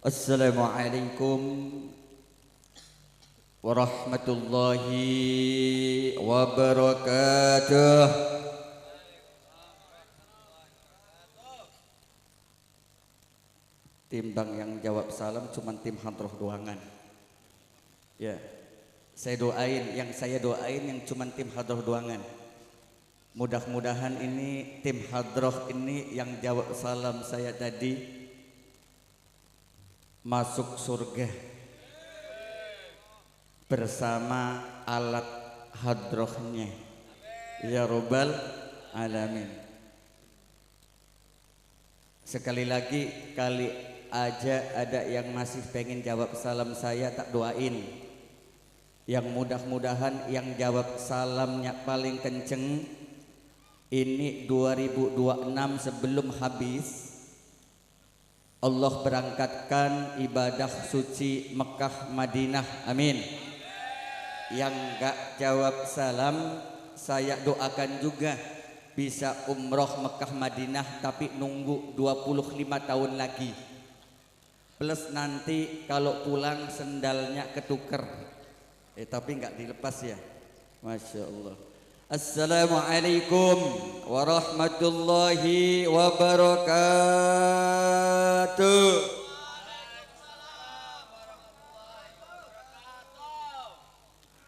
Assalamualaikum warahmatullahi wabarakatuh. Timbang yang jawab salam cuman tim hadroh doangan. Ya, yang saya doain yang cuman tim hadroh doangan. Mudah-mudahan ini tim hadroh ini yang jawab salam saya tadi masuk surga bersama alat hadrohnya ya Rabbal Alamin. Sekali lagi, kali aja ada yang masih pengen jawab salam saya tak doain, yang mudah-mudahan yang jawab salamnya paling kenceng ini 2026 sebelum habis Allah berangkatkan ibadah suci Mekah Madinah, amin. Yang gak jawab salam saya doakan juga bisa umroh Mekah Madinah tapi nunggu 25 tahun lagi, plus nanti kalau pulang sendalnya ketuker tapi nggak dilepas ya. Masya Allah. Assalamualaikum warahmatullahi wabarakatuh.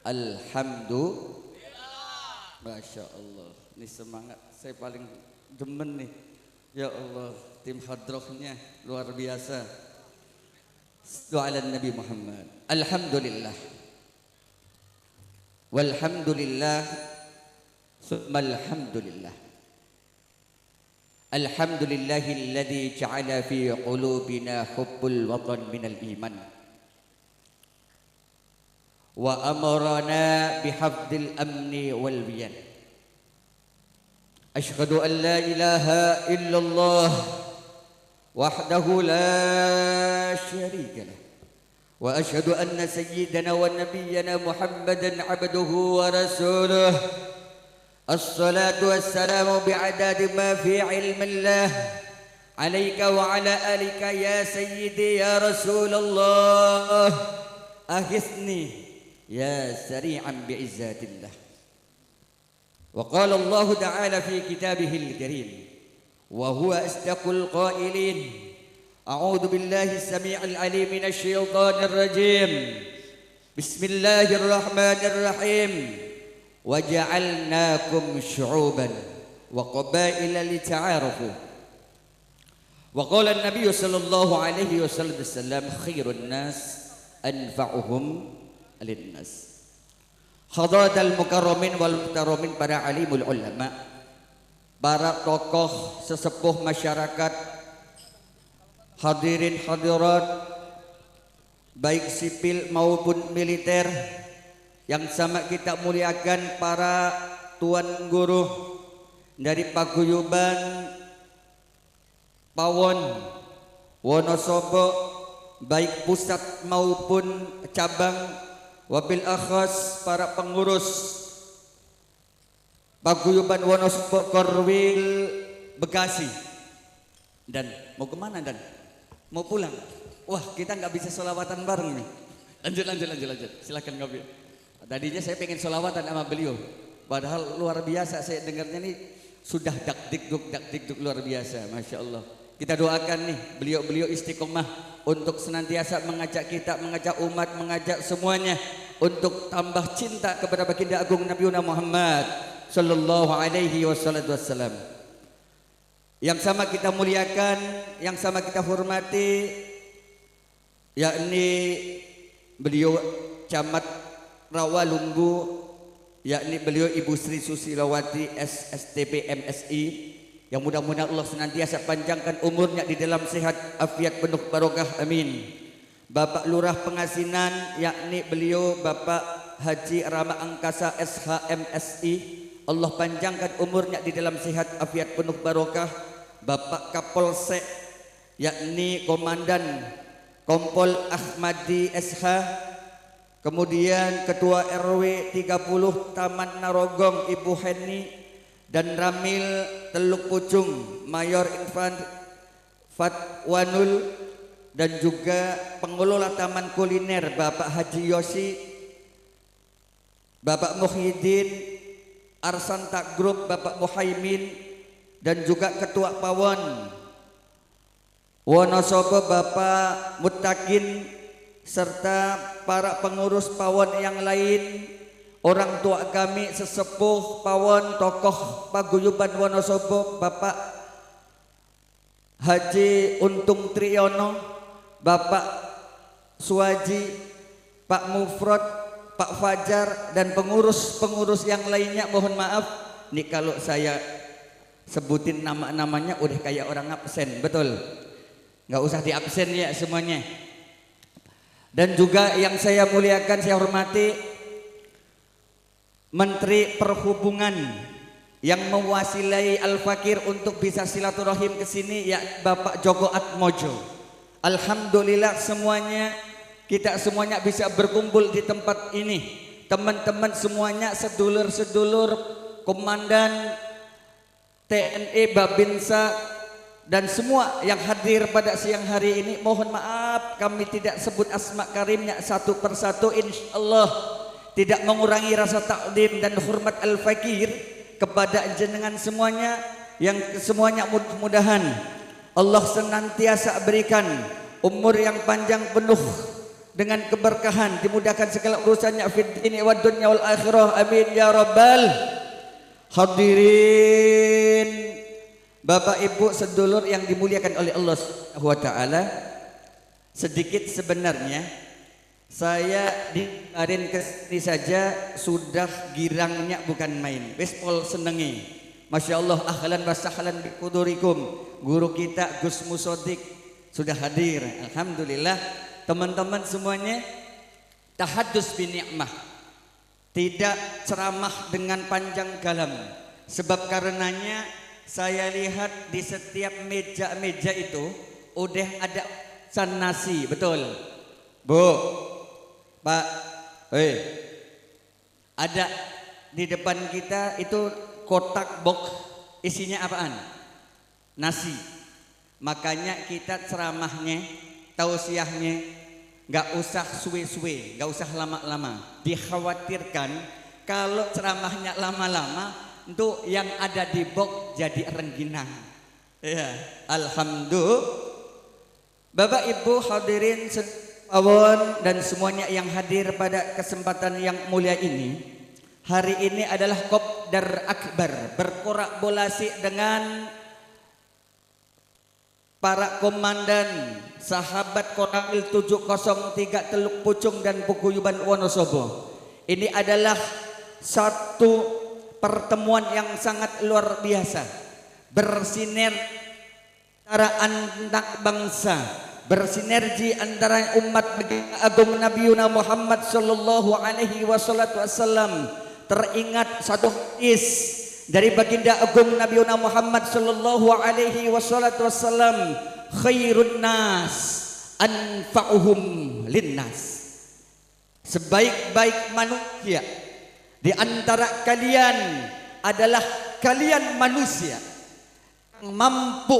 Alhamdulillah. Masya Allah. Ini semangat saya paling demen nih. Ya Allah, tim hadrohnya luar biasa. Doa ala Nabi Muhammad. Alhamdulillah. Walhamdulillah. Summa alhamdulillah. Alhamdulillahilladzi ja'ala fi qulubina hubbul watan minal iman. Wa amarana bihafdil amni wal wiyan. Ashhadu an la ilaha illallah wahdahu la syarika lah. Wa ashhadu anna sayyidana wa nabiyyana Muhammadan abduhu wa rasuluh. As-salatu wassalamu bi'adadi ma fi ilmillah alayka wa ala alika ya sayyidi ya Rasulullah. Aghithni ya sari'an bi'izzatillah. Wa qala Allah ta'ala fi kitabihil karim wa huwa asdaqul qailin. A'udzu billahi as-sami'il 'alim minasy syaithanir rajim. Bismillahirrahmanirrahim. Wa ja'alnakum syu'uban wa qabaila lita'arafu. Wa qala an-nabiy sallallahu alaihi wasallam khairun nas anfa'uhum lin-nas. Hadratal mukarramin wal muhtaramin, para alimul ulama, para tokoh sesepuh masyarakat, hadirin hadirat baik sipil maupun militer yang sama kita muliakan, para tuan guru dari paguyuban Pawon Wonosobo baik pusat maupun cabang, wabil akhas para pengurus paguyuban Wonosobo Korwil Bekasi. Dan mau kemana Dan? Mau pulang? Wah, kita nggak bisa sholawatan bareng nih. Lanjut. Silakan ngopi. Tadinya saya pengen sholawatan sama beliau, padahal luar biasa saya dengarnya nih, sudah dak dikduk luar biasa, masya Allah. Kita doakan nih beliau istiqomah untuk senantiasa mengajak kita, mengajak umat, mengajak semuanya untuk tambah cinta kepada baginda agung Nabi Muhammad sallallahu alaihi wasallam. Yang sama kita muliakan, yang sama kita hormati, yakni beliau Camat Rawalumbu, yakni beliau Ibu Sri Susilawati SSTP MSI, yang mudah-mudahan Allah senantiasa panjangkan umurnya di dalam sehat afiat penuh barokah, amin. Bapak Lurah Pengasinan, yakni beliau Bapak Haji Rama Angkasa SHMSI, Allah panjangkan umurnya di dalam sehat afiat penuh barokah. Bapak Kapolsek, yakni Komandan Kompol Ahmadi SH, kemudian Ketua RW 30 Taman Narogong Ibu Heni, dan Ramil Teluk Pucung Mayor Infan Fatwanul dan juga pengelola Taman Kuliner Bapak Haji Yosi, Bapak Muhyiddin, Arsanta Group Bapak Muhaimin, dan juga Ketua Pawon Wonosobo Bapak Muttaqin, serta para pengurus Pawon yang lain, orang tua kami sesepuh Pawon, tokoh paguyuban Wonosobo Bapak Haji Untung Triyono, Bapak Suwaji, Pak Mufrod, Pak Fajar, dan pengurus-pengurus yang lainnya. Mohon maaf nih kalau saya sebutin nama-namanya udah kayak orang absen, betul? Nggak usah di absen ya semuanya. Dan juga yang saya muliakan, saya hormati Menteri Perhubungan yang mewasilai Al-Fakir untuk bisa silaturahim ke sini, ya Bapak Joko Atmojo. Alhamdulillah kita semuanya bisa berkumpul di tempat ini. Teman-teman semuanya, sedulur-sedulur, komandan TNI Babinsa, dan semua yang hadir pada siang hari ini, mohon maaf kami tidak sebut asma karimnya satu persatu. Insyaallah tidak mengurangi rasa takdim dan hormat Al-Fakir kepada jenengan semuanya, yang semuanya mudah-mudahan Allah senantiasa berikan umur yang panjang penuh dengan keberkahan, dimudahkan segala urusannya fid dini wad dunya wal akhirah, amin ya rabbal hadirin. Bapak Ibu sedulur yang dimuliakan oleh Allah Subhanahu wa taala, sedikit sebenarnya saya di kemarin kesini saja sudah girangnya bukan main. Wis pol senengi. Masya Allah, ahlan wa sahlan biqudurikum. Guru kita Gus Musodik sudah hadir. Alhamdulillah. Teman-teman semuanya, tahadus bi ni'mah, tidak ceramah dengan panjang galam. Sebab karenanya saya lihat di setiap meja-meja itu udah ada nasi, betul? Bu, Pak, ada di depan kita itu kotak box, isinya apaan? Nasi. Makanya kita ceramahnya, tausiahnya nggak usah suwe-suwe, nggak usah lama-lama. Dikhawatirkan kalau ceramahnya lama-lama, untuk yang ada di box jadi rengginang. Ya, alhamdulillah. Bapak Ibu hadirin Pawon dan semuanya yang hadir pada kesempatan yang mulia ini. Hari ini adalah Kopdar Akbar, berkolaborasi dengan para komandan sahabat Koramil 703 Teluk Pucung dan Paguyuban Wonosobo. Ini adalah satu pertemuan yang sangat luar biasa, bersinergi antara anak bangsa, bersinergi antara umat agung Nabi Muhammad sallallahu alaihi wasallam. Teringat satu hadis dari baginda agung Nabi Muhammad sallallahu alaihi wasallam, khairun nas anfa'uhum linnas. Sebaik-baik manusia di antara kalian adalah kalian manusia yang mampu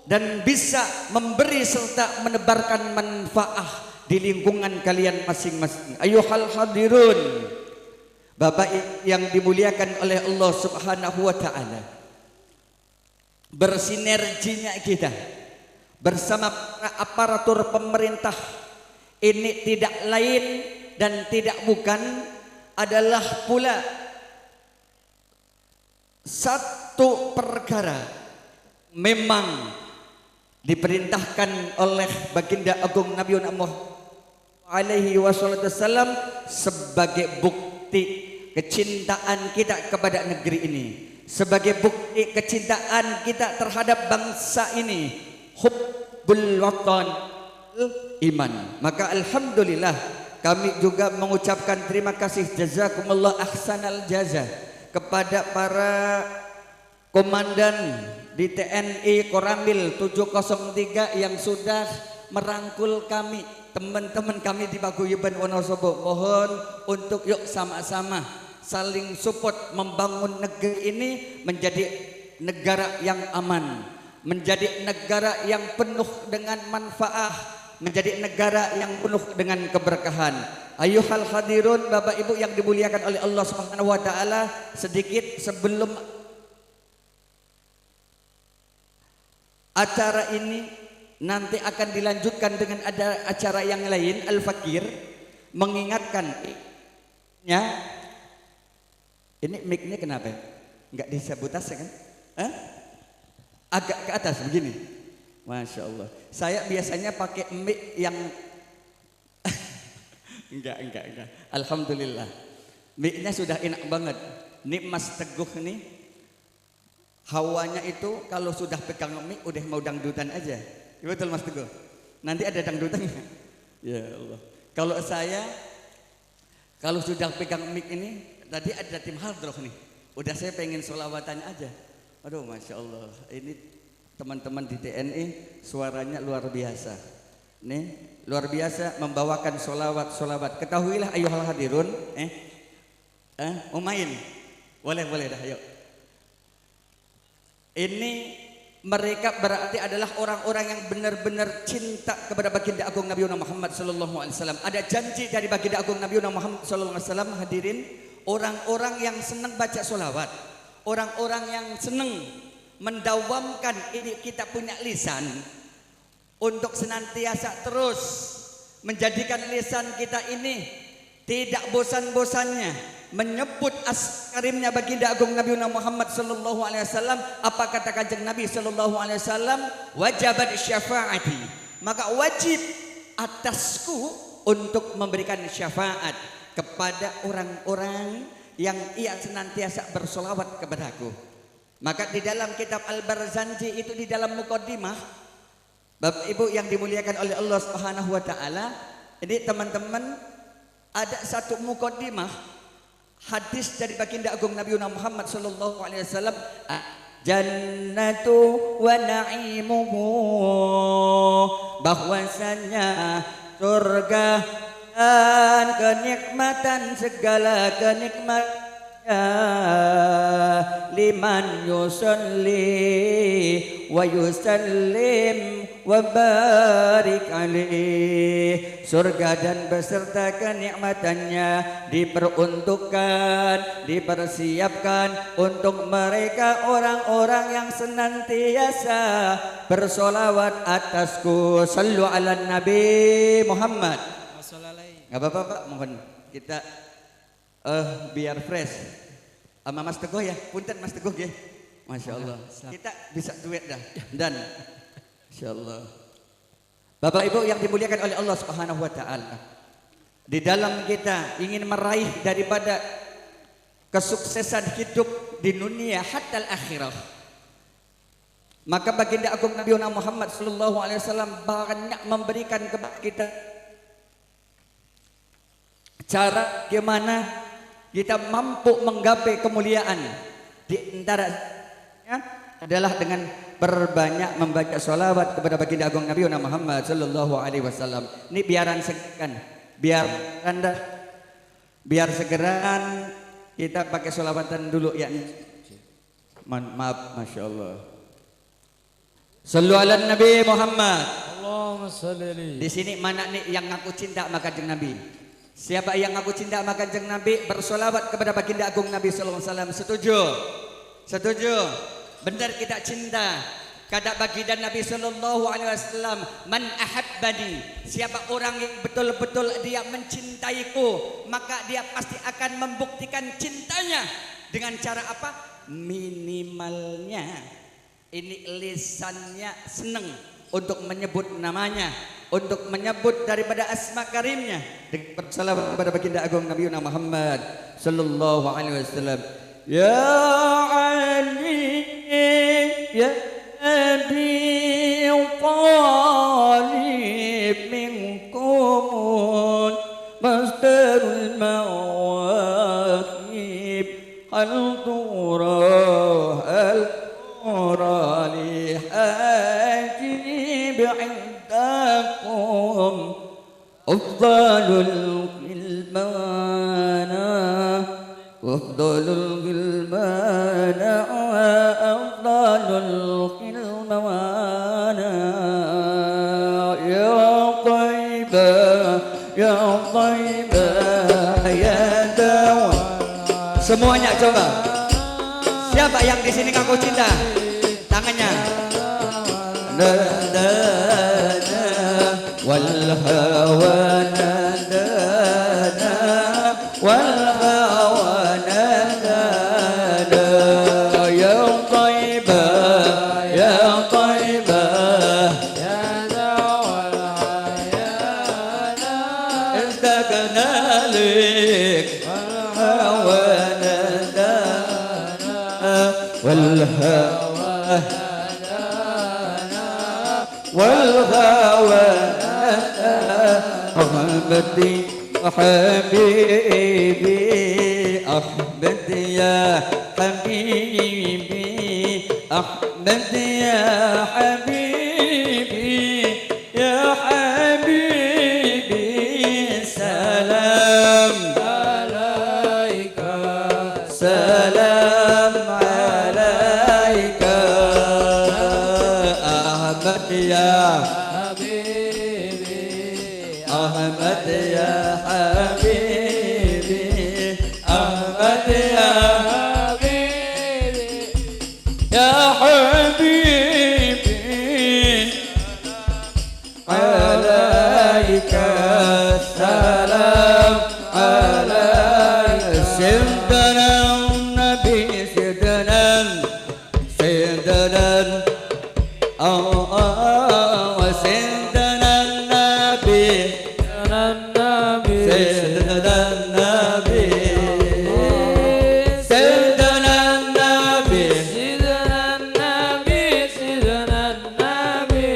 dan bisa memberi serta menebarkan manfaat di lingkungan kalian masing-masing. Ayuhal hadirun, Bapak yang dimuliakan oleh Allah Subhanahu wa taala, bersinerginya kita bersama para aparatur pemerintah ini tidak lain dan tidak bukan adalah pula satu perkara memang diperintahkan oleh baginda agung Nabi Muhammad alaihi wasallam sebagai bukti kecintaan kita kepada negeri ini, sebagai bukti kecintaan kita terhadap bangsa ini, hubbul watan iman. Maka alhamdulillah kami juga mengucapkan terima kasih, jazakumullah ahsanal jaza, kepada para komandan di TNI Koramil 703 yang sudah merangkul kami, teman-teman kami di Paguyuban Wonosobo. Mohon untuk yuk sama-sama saling support membangun negeri ini menjadi negara yang aman, menjadi negara yang penuh dengan manfaat, menjadi negara yang penuh dengan keberkahan. Ayuhal hadirun, Bapak Ibu yang dimuliakan oleh Allah Subhanahu wa taala, sedikit sebelum acara ini nanti akan dilanjutkan dengan ada acara yang lain, Al-Fakir mengingatkan ya. Ini mic-nya kenapa? Enggak disabotase kan? Hah? Agak ke atas begini. Masya Allah. Saya biasanya pakai mic yang enggak. Alhamdulillah. Mic-nya sudah enak banget. Ini Mas Teguh nih, hawanya itu kalau sudah pegang mic udah mau dangdutan aja. Betul Mas Teguh? Nanti ada dangdutannya. Ya Allah. Kalau saya kalau sudah pegang mic ini, tadi ada tim hardrock nih. Udah saya pengen sholawatan aja. Aduh Masya Allah. Ini teman-teman di TNI suaranya luar biasa. Nih luar biasa membawakan sholawat. Ketahuilah ayuhal hadirun. Mau main? Boleh dah yuk. Ini mereka berarti adalah orang-orang yang benar-benar cinta kepada baginda agung Nabi Muhammad sallallahu alaihi wasallam. Ada janji dari baginda agung Nabi Muhammad sallallahu alaihi wasallam, hadirin, orang-orang yang senang baca sholawat, orang-orang yang senang mendawamkan ini kita punya lisan untuk senantiasa terus menjadikan lisan kita ini tidak bosan-bosannya menyebut karimnya baginda agung Nabi Muhammad sallallahu alaihi wasallam. Apa kata kanjeng Nabi sallallahu alaihi wasallam? Wajabat syafaati, maka wajib atasku untuk memberikan syafaat kepada orang-orang yang ia senantiasa bersolawat kepadaku. Maka di dalam kitab Al-Barzanji itu di dalam mukaddimah, Bapak Ibu yang dimuliakan oleh Allah Subhanahu wa taala, ini teman-teman ada satu mukaddimah hadis dari baginda agung Nabi Muhammad sallallahu alaihi wasallam, jannatu wa na'imuhu, bahwasanya surga dan kenikmatan segala kenikmatan liman yusalli wa yusallim wa barik alaih. Surga dan beserta kenikmatannya diperuntukkan, dipersiapkan untuk mereka orang-orang yang senantiasa bersolawat atasku. Sallu ala Nabi Muhammad. Gak apa-apa Pak, mohon kita biar fresh sama Mas Teguh ya. Punten Mas Teguh ya. Masya Allah. Kita bisa duet dah. Dan Masya Allah. Bapak Ibu yang dimuliakan oleh Allah Subhanahu wa taala, di dalam kita ingin meraih daripada kesuksesan hidup di dunia hatta akhirah, maka baginda agung Nabi Muhammad sallallahu alaihi wasallam banyak memberikan kepada kita cara bagaimana kita mampu menggapai kemuliaan. Di antaranya adalah dengan berbanyak membaca sholawat kepada baginda agung Nabi Muhammad sallallahu alaihi wasallam. Ini biaran segan, biar segeran kita pakai sholawatan dulu ya. Maaf, Masya Allah. Sallu ala Nabi Muhammad. Allahumma salli. Di sini mana nih yang ngaku cinta sama kanjeng Nabi? Siapa yang ngaku cinta sama kanjeng Nabi bersolawat kepada baginda agung Nabi sallallahu alaihi wasallam? Setuju? Setuju? Benar kita cinta kepada baginda Nabi sallallahu alaihi wasallam. Man ahabbani, siapa orang yang betul-betul dia mencintaiku, maka dia pasti akan membuktikan cintanya dengan cara apa? Minimalnya ini lisannya senang untuk menyebut namanya, untuk menyebut daripada asma karimnya dengan bersalawat kepada baginda agung Nabi Muhammad sallallahu alaihi wasallam. Ya Ali ya Abi Talib minkum masdarul mawaqib hal turah al turali ajib indakum afdalul ilmana afdalul ilmana afdalul ilmana ya Semuanya coba. Siapa yang di sini ngaku cinta? Tangannya. Na na na wal hawa na na na wal hawa na na na ya taibah ya taibah ya zawal hayana istagna lik hawa na na wal hawa والغوى أحمدي حبيبي أحمد يا حبيبي أحمد يا حبيبي يا حبيبي سلام عليك سلام عليك أحمد يا حبيبي أحمد يا حبيبي أحمد يا حبيبي يا حبيبي عليك السلام عليك سيدنا النبي سيدنا سيدنا وسيدنا النبي سيدنا النبي سيدنا النبي سيدنا النبي سيدنا النبي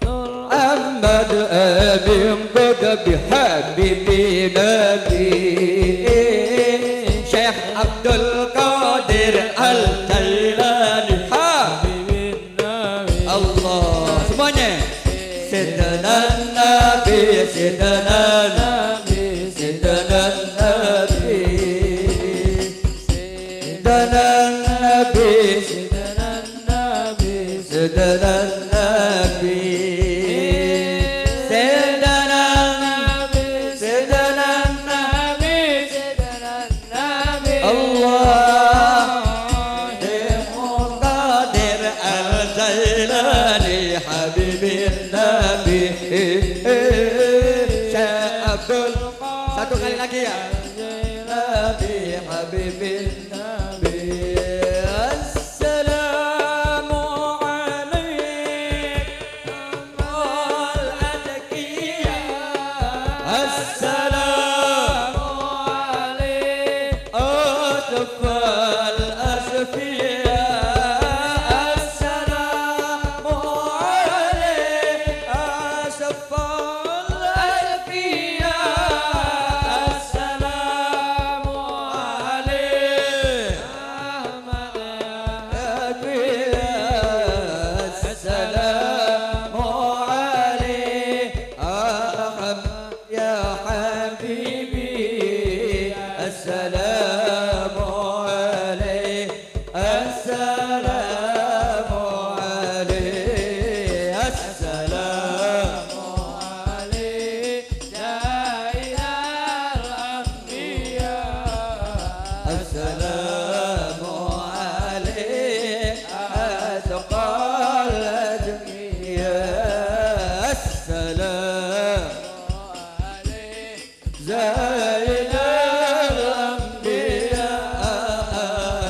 محمد أبي قد بحبيبي نبي شيخ عبد القادر الجيلاني حبيبي النبي الله semuanya سيدنا النبي سيدنا النبي سيدنا النبي سيدنا النبي سيدنا النبي سيدنا النبي سيدنا النبي سيدنا النبي سيدنا النبي الله قادر الجيلاني حبيبي النبي Syabdul satu kali lagi ya Nabi Habibi Nabi Assalamu alaikum al-atqiyya Assalamu alaikum atfal asfiya Assalamu alaikum asfal asfiya Assalamu alaikum Assalamu alaikum ya habibi Assalamu alaikum Assalamu alaikum Assalamu alaikum ya ilal anbiya Assalamu alaikum atqal adqiya Assalamu alaikum زين الأنبياء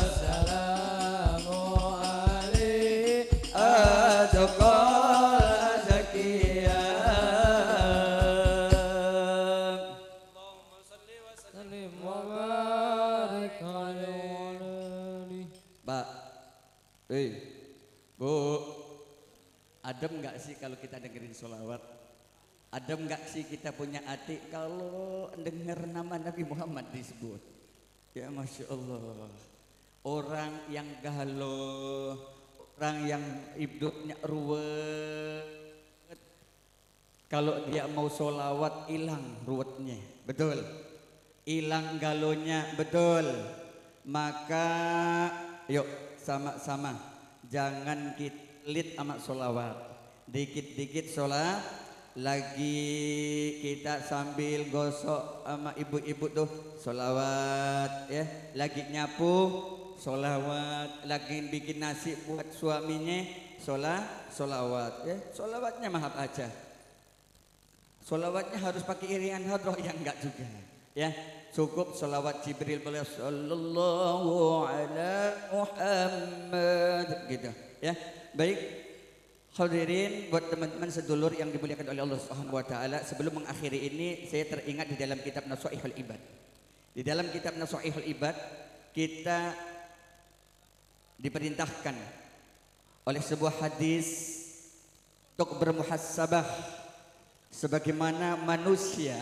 السلام عليك أتقى الأزكياء اللهم صل وسلم وبارك عليه Pak, Bu, adem nggak sih kalau kita dengerin sholawat? Adem nggak sih kita punya hati kalau dengar nama Nabi Muhammad disebut? Ya Masya Allah. Orang yang galau, orang yang hidupnya ruwet, kalau dia mau sholawat hilang ruwetnya, betul? Hilang galonya, betul? Maka yuk sama-sama jangan kita pelit amat sholawat, dikit-dikit sholat, lagi kita sambil gosok sama ibu-ibu tuh sholawat ya, lagi nyapu sholawat, lagi bikin nasi buat suaminya sholawat ya, sholawatnya mahal aja. Sholawatnya harus pakai iringan hadroh yang enggak juga ya, cukup sholawat Jibril beliau sallallahu ala Muhammad gitu ya. Baik hadirin, buat teman-teman sedulur yang dimuliakan oleh Allah Subhanahu wa taala, sebelum mengakhiri ini saya teringat di dalam kitab Nasaihul Ibad. Di dalam kitab Nasaihul Ibad kita diperintahkan oleh sebuah hadis untuk bermuhasabah sebagaimana manusia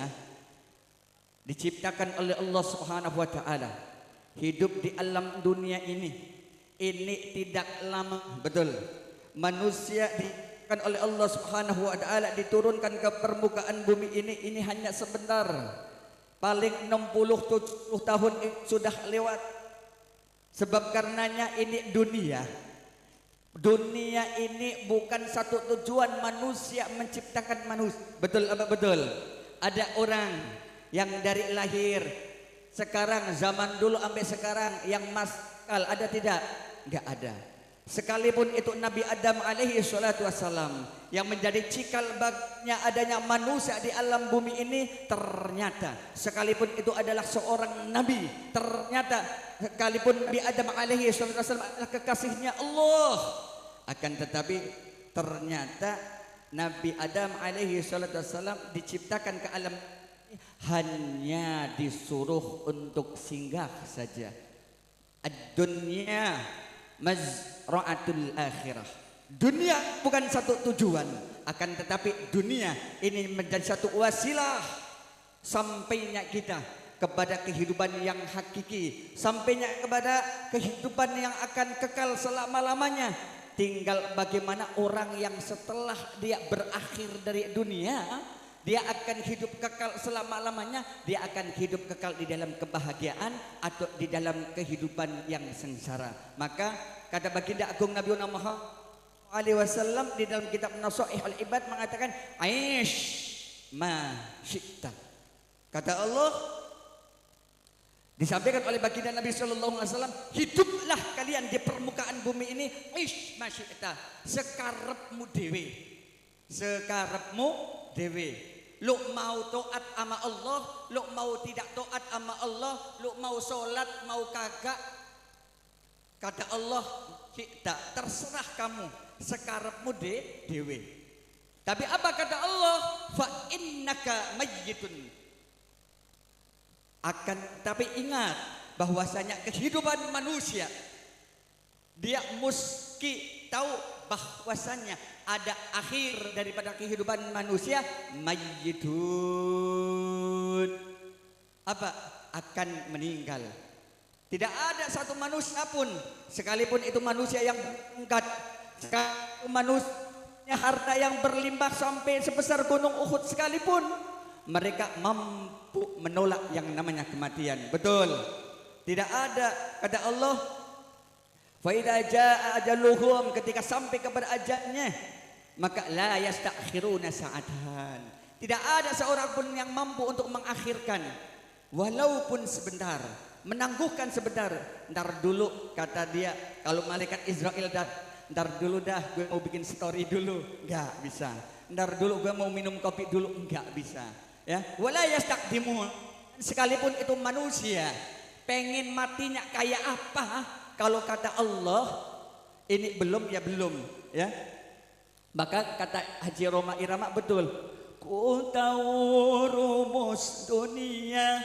diciptakan oleh Allah Subhanahu wa taala hidup di alam dunia ini tidak lama, betul. Manusia diciptakan oleh Allah Subhanahu wa taala diturunkan ke permukaan bumi ini hanya sebentar. Paling 60-70 tahun sudah lewat. Sebab karenanya ini dunia. Dunia ini bukan satu tujuan manusia menciptakan manusia. Betul apa betul? Ada orang yang dari lahir sekarang, zaman dulu sampai sekarang yang maskal, ada tidak? Enggak ada. Sekalipun itu Nabi Adam alaihi salatu wassalam yang menjadi cikal baginya adanya manusia di alam bumi ini, ternyata sekalipun itu adalah seorang nabi, ternyata sekalipun Nabi Adam alaihi salatu wassalam adalah kekasihnya Allah, akan tetapi ternyata Nabi Adam alaihi salatu wassalam diciptakan ke alam hanya disuruh untuk singgah saja. Ad-dunya mazra'atul akhirah. Dunia bukan satu tujuan, akan tetapi dunia ini menjadi satu wasilah sampainya kita kepada kehidupan yang hakiki, sampainya kepada kehidupan yang akan kekal selama-lamanya. Tinggal bagaimana orang yang setelah dia berakhir dari dunia, dia akan hidup kekal selama-lamanya, dia akan hidup kekal di dalam kebahagiaan atau di dalam kehidupan yang sengsara. Maka kata baginda agung Nabi Muhammad SAW di dalam kitab Nasaihul Ibad mengatakan, aish ma syi'ta. Kata Allah, disampaikan oleh baginda Nabi SAW, hiduplah kalian di permukaan bumi ini aish ma syi'ta, sekarepmu dewe, sekarepmu dewe. Lu mau taat sama Allah, lu mau tidak taat sama Allah, lu mau sholat, mau kagak, kata Allah, tidak, terserah kamu, sekarepmu dewe. Tapi apa kata Allah? Fa innaka mayyitun. Tapi ingat bahwasanya kehidupan manusia, dia mesti tahu bahwasanya ada akhir daripada kehidupan manusia, mayyitun. Apa? Akan meninggal. Tidak ada satu manusia pun, sekalipun itu manusia yang berpangkat, sekalipun manusia harta yang berlimpah sampai sebesar gunung Uhud sekalipun, mereka mampu menolak yang namanya kematian. Betul? Tidak ada, kata Allah, fa idza jaa ajaluhum, ketika sampai kepada ajalnya, maka la yastakhiruna sa'atan. Tidak ada seorang pun yang mampu untuk mengakhirkan, walaupun sebentar, menangguhkan sebentar. Ntar dulu, kata dia, kalau malaikat Israel dah, ntar dulu dah, gue mau bikin story dulu, enggak bisa. Ntar dulu gue mau minum kopi dulu, enggak bisa. Ya, wala yastaqdimun. Sekalipun itu manusia pengen matinya kayak apa, kalau kata Allah ini belum ya belum, ya. Maka kata Haji Roma Irama betul, ku tahu rumus dunia,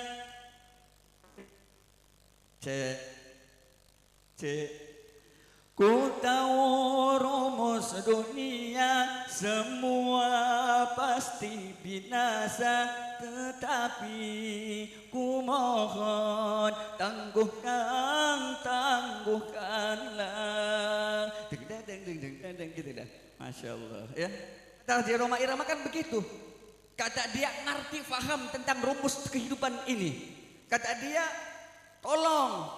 ku tahu rumus dunia, semua pasti binasa, tetapi ku mohon tangguhkanlah. Gitu dah. Masya Allah, ya. Kata Haji Roma Irama kan begitu. Kata dia ngerti faham tentang rumus kehidupan ini. Kata dia, tolong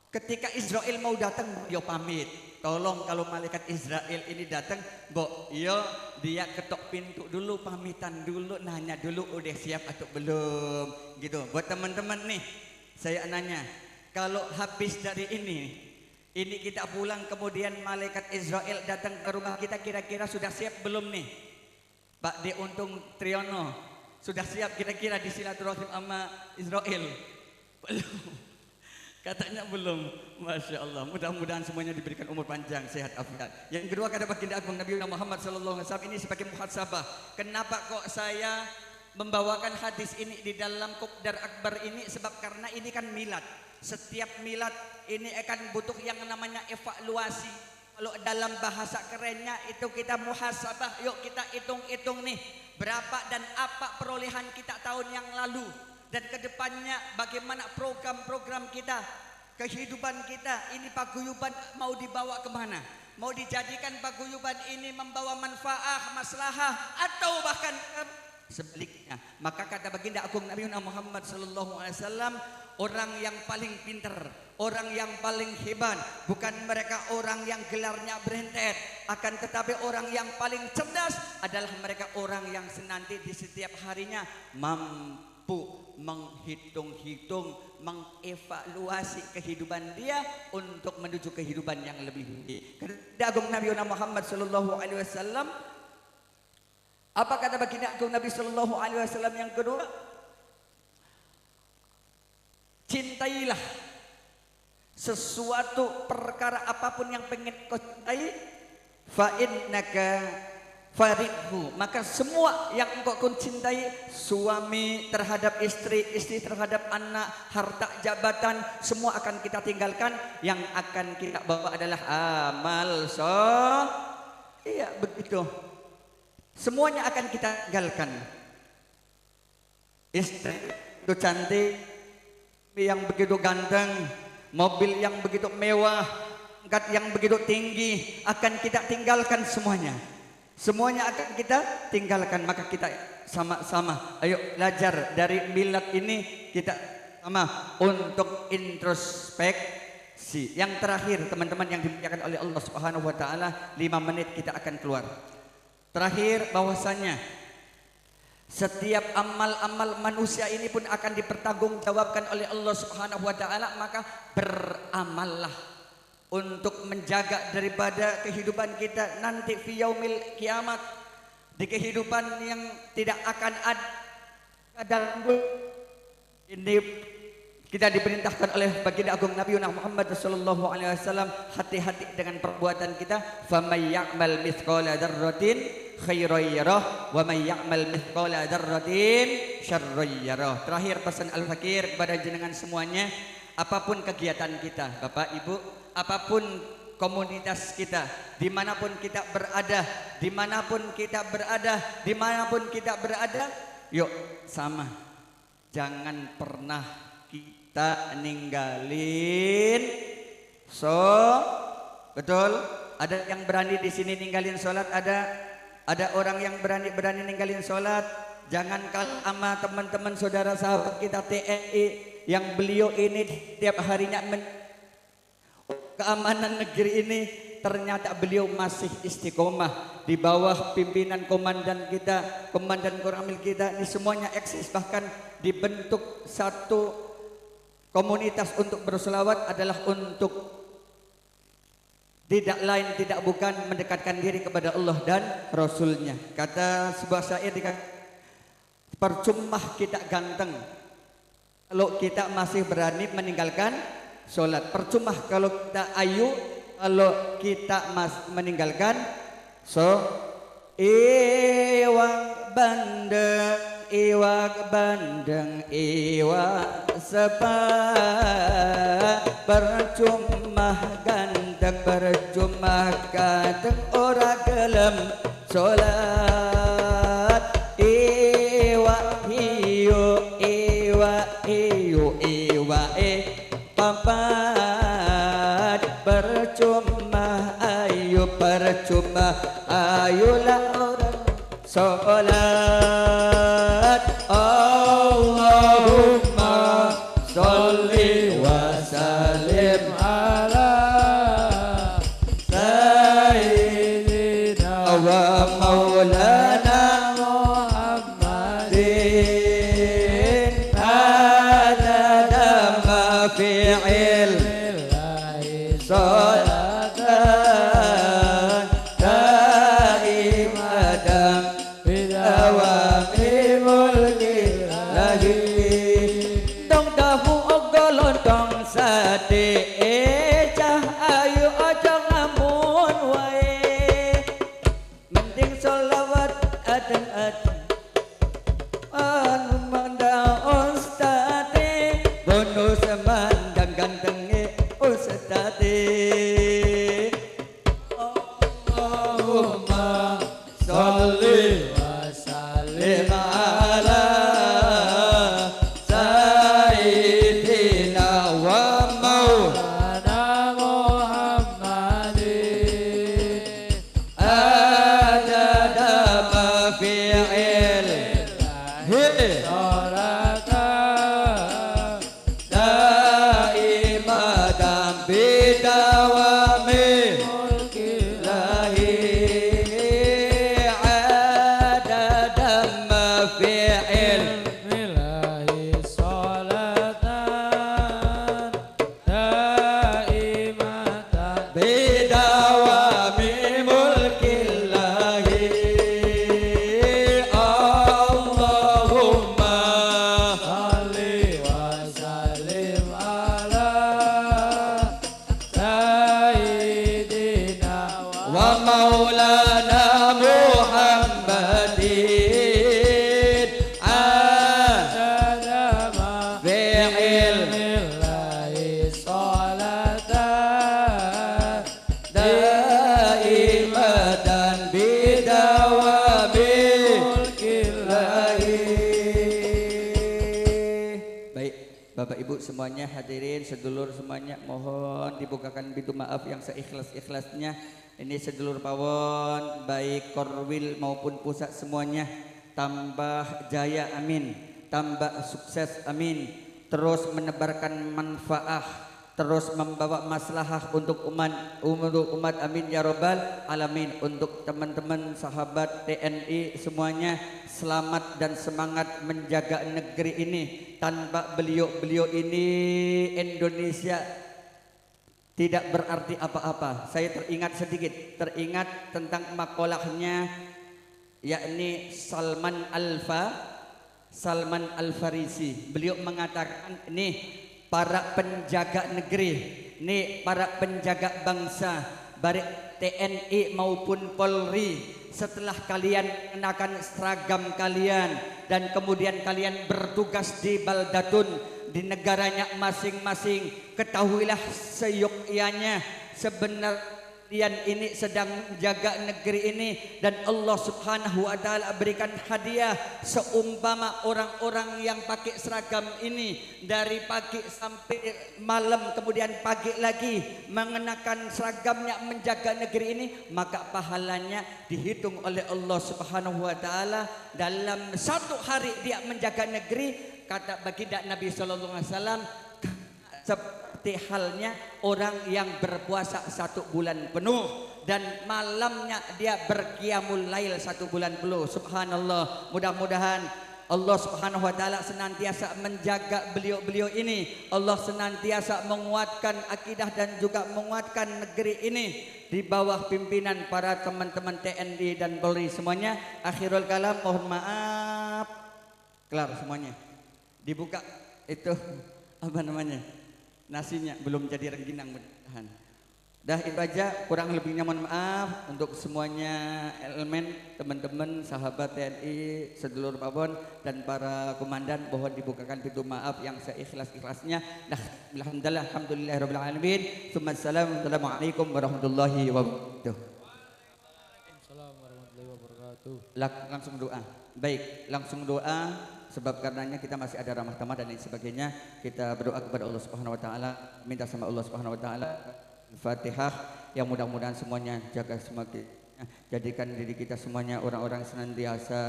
Ketika Israel mau datang, yo pamit. Tolong kalau malaikat Israel ini datang, Mbok, yo dia ketok pintu dulu, pamitan dulu, nanya dulu udah siap atau belum. Gitu. Buat teman-teman nih, saya nanya, kalau habis dari ini kita pulang kemudian malaikat Israel datang ke rumah kita, kira-kira sudah siap belum nih? Pak De Untung Triyono, sudah siap kira-kira di silaturahim sama Israel? Belum. Katanya belum. Masya Allah. Mudah-mudahan semuanya diberikan umur panjang, sehat, afiat. Yang kedua, kata baginda agung Nabi Muhammad SAW ini sebagai muhasabah. Kenapa kok saya membawakan hadis ini di dalam Kopdar Akbar ini? Sebab karena ini kan milad. Setiap milad ini akan butuh yang namanya evaluasi. Kalau dalam bahasa kerennya itu kita muhasabah. Yuk kita hitung-hitung nih, berapa dan apa perolehan kita tahun yang lalu, dan kedepannya bagaimana program-program kita, kehidupan kita. Ini paguyuban mau dibawa kemana? Mau dijadikan paguyuban ini membawa manfaat, maslahah, atau bahkan sebaliknya? Maka kata baginda agung Nabi Muhammad SAW, orang yang paling pintar, orang yang paling hebat, bukan mereka orang yang gelarnya berentet, akan tetapi orang yang paling cerdas adalah mereka orang yang senanti di setiap harinya mampu menghitung-hitung, mengevaluasi kehidupan dia untuk menuju kehidupan yang lebih baik. Kata agung Nabi Muhammad SAW, apa kata baginda agung Nabi SAW yang kedua? Cintailah sesuatu perkara apapun yang pengen kau cintai, fa innaka farihhu, maka semua yang engkau cintai, suami terhadap istri, istri terhadap anak, harta, jabatan, semua akan kita tinggalkan. Yang akan kita bawa adalah amal iya begitu, semuanya akan kita tinggalkan. Istri itu cantik, yang begitu ganteng, mobil yang begitu mewah, pangkat yang begitu tinggi, akan kita tinggalkan semuanya. Semuanya akan kita tinggalkan. Maka kita sama-sama ayo belajar dari milad ini, kita sama untuk introspeksi. Yang terakhir teman-teman yang dimuliakan oleh Allah Subhanahu wa taala, 5 menit kita akan keluar. Terakhir bahwasanya setiap amal-amal manusia ini pun akan dipertanggungjawabkan oleh Allah Subhanahu wa taala. Maka beramallah untuk menjaga daripada kehidupan kita nanti fi yaumil kiamat, di kehidupan yang tidak akan ada ini. Kita diperintahkan oleh baginda agung Nabi Muhammad sallallahu alaihi wasallam, hati-hati dengan perbuatan kita. Faman ya'mal mithqala dzarratin khairan yarah wa man ya'mal mithqala dzarratin syarran yarah. Terakhir pesan Al-Fakir kepada jenengan semuanya, apapun kegiatan kita, Bapak Ibu, apapun komunitas kita, dimanapun kita berada, dimanapun kita berada, dimanapun kita berada, yuk sama, jangan pernah kita ninggalin betul. Ada yang berani di sini ninggalin sholat? Ada orang yang berani ninggalin sholat? Jangan kalah sama teman-teman saudara sahabat kita TNI yang beliau ini tiap harinya keamanan negeri ini, ternyata beliau masih istiqomah di bawah pimpinan komandan kita, komandan Koramil kita. Ini semuanya eksis, bahkan dibentuk satu komunitas untuk berselawat adalah untuk tidak lain tidak bukan mendekatkan diri kepada Allah dan Rasulnya. Kata sebuah syair, percuma kita ganteng kalau kita masih berani meninggalkan sholat. Percuma kalau kita ayu kalau kita meninggalkan iwak bandeng, iwak bandeng, iwak sepat. Percuma ganteng, percuma ganteng, ora gelem sholat. Iwak hiyo, iwak hiyo, iwak papat. Percuma ayu, percuma ayulah orang sholat. Allahumma sholli wa sallim ala sayyidina wa maulana Muhammadin adada ma fi lillahi salatan daimatan bidawami mulkillahi tong dahu ogolon tong sate cahayu ojo ngamun wae mending solawat adem-adem anu manda ustate bono semandang gantenge ustate Allahumma sholli wa sallim ala sayyidina wa maulana ala Muhammadin adada ma fi ilmihi salatan daimatan bidawami mulkillahi adada ma fi lillahi salatan daimatan bidawami mulkillahi Allahumma salli wa sallim ala sayyidina wa maulana Muhammadin adama fi'il lillahi salatan daimatan bidawami mulkillahi. Baik, Bapak Ibu semuanya hadirin, sedulur semuanya mohon dibukakan pintu maaf yang seikhlas-ikhlasnya. Ini sedulur pawon baik Korwil maupun pusat semuanya tambah jaya amin, tambah sukses amin, terus menebarkan manfaat, terus membawa maslahah untuk umat amin ya robbal alamin. Untuk teman-teman sahabat TNI semuanya selamat dan semangat menjaga negeri ini. Tanpa beliau-beliau ini Indonesia tidak berarti apa-apa. Saya teringat tentang makolahnya yakni Salman Al-Farisi. Beliau mengatakan nih para penjaga negeri, nih para penjaga bangsa, baik TNI maupun Polri, setelah kalian kenakan seragam kalian dan kemudian kalian bertugas di baldatun, di negaranya masing-masing, ketahuilah seyogyanya sebenarnya kalian ini sedang menjaga negeri ini dan Allah Subhanahu wa taala berikan hadiah seumpama orang-orang yang pakai seragam ini dari pagi sampai malam kemudian pagi lagi mengenakan seragamnya menjaga negeri ini, maka pahalanya dihitung oleh Allah Subhanahu wa taala dalam satu hari dia menjaga negeri. Kata baginda Nabi sallallahu alaihi wasallam seperti halnya orang yang berpuasa 1 bulan penuh dan malamnya dia berqiyamul lail 1 bulan penuh. Subhanallah, mudah-mudahan Allah Subhanahu wa taala senantiasa menjaga beliau-beliau ini. Allah senantiasa menguatkan akidah dan juga menguatkan negeri ini di bawah pimpinan para teman-teman TNI dan Polri semuanya. Akhirul kalam, mohon maaf. Kelar semuanya. Dibuka itu apa namanya? Nasinya belum jadi rengginang, mudah-mudahan. Dah itu aja, kurang lebihnya mohon maaf untuk semuanya elemen, teman-teman, sahabat TNI, sedulur pawon dan para komandan, mohon dibukakan pintu maaf yang seikhlas-ikhlasnya. Dah, alhamdulillahirabbil alamin. Assalamualaikum warahmatullahi wabarakatuh. Assalamualaikum warahmatullahi wabarakatuh. Langsung doa. Baik, langsung doa. Sebab karenanya kita masih ada ramah tamah dan lain sebagainya. Kita berdoa kepada Allah Subhanahu wa taala, minta sama Allah Subhanahu wa taala Fatihah yang mudah-mudahan semuanya jaga semua kita, jadikan diri kita semuanya orang-orang senantiasa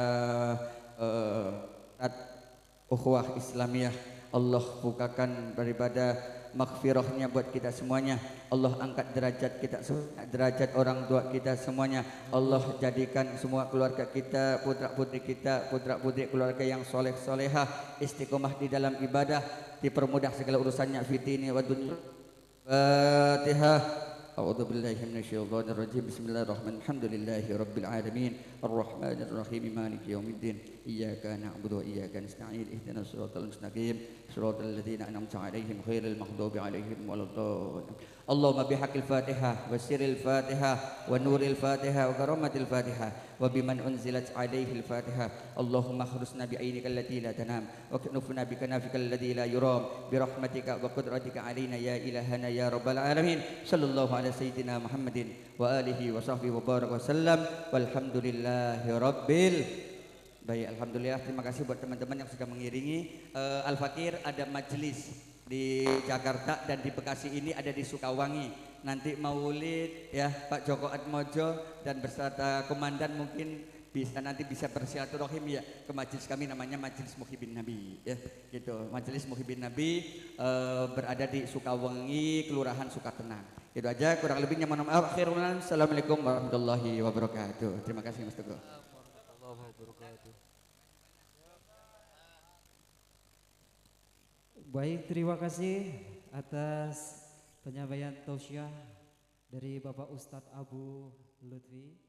ukhuwah Islamiyah. Allah bukakan daripada maghfirahnya buat kita semuanya. Allah angkat derajat kita, derajat orang tua kita semuanya. Allah jadikan semua keluarga kita, putra putri keluarga yang soleh solehah, istiqomah di dalam ibadah, dipermudah segala urusannya fitini wa dunya. Fatihah. أعوذ بالله من الشيطان الرجيم بسم الله الرحمن الرحيم الحمد لله رب العالمين الرحمن الرحيم مالك يوم الدين إياك نعبد وإياك نستعين اهدنا الصراط المستقيم صراط الذين أنعمت عليهم غير المغضوب عليهم ولا الضالين اللهم بحق الفاتحة وسر الفاتحة ونور الفاتحة وكرامة الفاتحة وبمن أنزلت عليه الفاتحة اللهم اخرسنا بعينك التي لا تنام واكنفنا بكنافك الذي لا يرام برحمتك وقدرتك علينا يا إلهنا يا رب العالمين صلى الله على سيدنا محمد وآله وصحبه وبارك وسلم والحمد لله rabbil. Baik, alhamdulillah, terima kasih buat teman-teman yang sudah mengiringi. Al-Fakir ada majelis di Jakarta dan di Bekasi ini ada di Sukawangi. Nanti Maulid ya Pak Joko Atmojo dan beserta komandan mungkin nanti bisa bersilaturahim ya ke majelis kami, namanya Majelis Muhibin Nabi ya gitu. Majelis Muhibin Nabi berada di Sukawangi, Kelurahan Sukatenang. Itu aja, kurang lebihnya mohon maaf. Assalamualaikum warahmatullahi wabarakatuh. Terima kasih Mas Teguh. Baik, terima kasih atas penyampaian tausiah dari Bapak Ustadz Abu Lutfi.